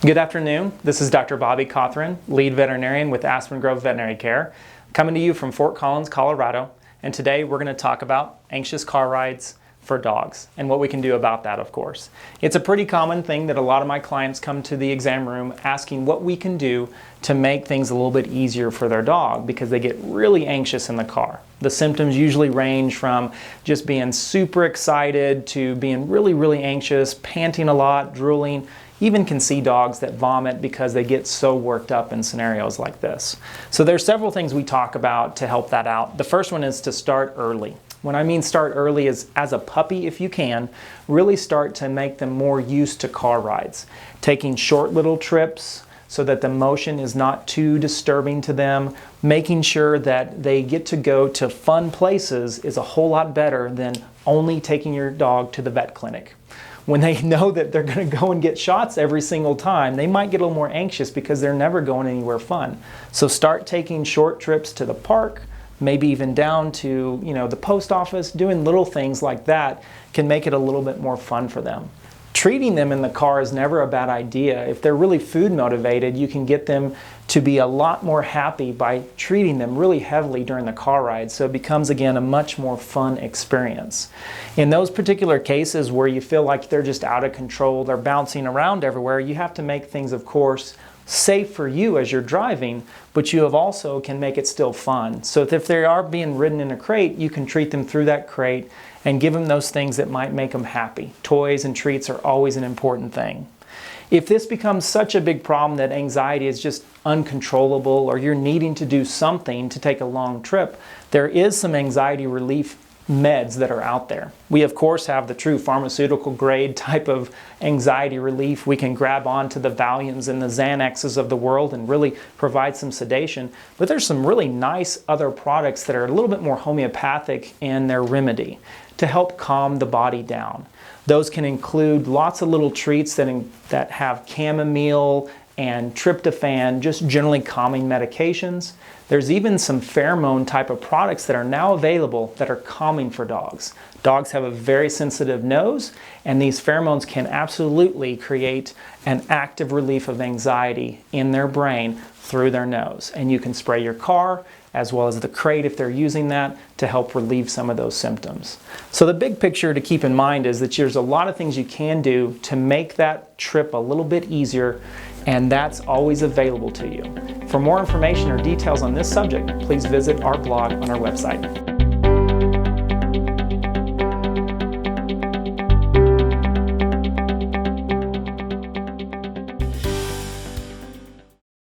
Good afternoon. This is Dr. Bobby Cawthron, lead veterinarian with Aspen Veterinary Care, coming to you from Fort Collins, Colorado. And today we're going to talk about anxious car rides for dogs and what we can do about that, of course. It's a pretty common thing that a lot of my clients come to the exam room asking what we can do to make things a little bit easier for their dog because they get really anxious in the car. The symptoms usually range from just being super excited to being really anxious, panting a lot, drooling. Even can see dogs that vomit because they get so worked up in scenarios like this. So there's several things we talk about to help that out. The first one is to start early. When I mean start early is as a puppy, if you can, really start to make them more used to car rides. Taking short little trips so that the motion is not too disturbing to them. Making sure that they get to go to fun places is a whole lot better than only taking your dog to the vet clinic. When they know that they're going to go and get shots every single time, they might get a little more anxious because they're never going anywhere fun. So start taking short trips to the park, maybe even down to, the post office. Doing little things like that can make it a little bit more fun for them. Treating them in the car is never a bad idea. If they're really food motivated, you can get them to be a lot more happy by treating them really heavily during the car ride, so it becomes, again, a much more fun experience. In those particular cases where you feel like they're just out of control, they're bouncing around everywhere, you have to make things, of course, safe for you as you're driving, but you have also can make it still fun. So if they are being ridden in a crate, you can treat them through that crate and give them those things that might make them happy. Toys and treats are always an important thing. If this becomes such a big problem that anxiety is just uncontrollable or you're needing to do something to take a long trip, there is some anxiety relief meds that are out there. We of course have the true pharmaceutical grade type of anxiety relief. We can grab onto the Valiums and the Xanaxes of the world and really provide some sedation, but there's some really nice other products that are a little bit more homeopathic in their remedy to help calm the body down. Those can include lots of little treats that have chamomile and tryptophan, just generally calming medications. There's even some pheromone type of products that are now available that are calming for dogs. Dogs have a very sensitive nose, and these pheromones can absolutely create an active relief of anxiety in their brain through their nose. And you can spray your car as well as the crate if they're using that to help relieve some of those symptoms. So the big picture to keep in mind is that there's a lot of things you can do to make that trip a little bit easier, and that's always available to you. For more information or details on this subject, please visit our blog on our website.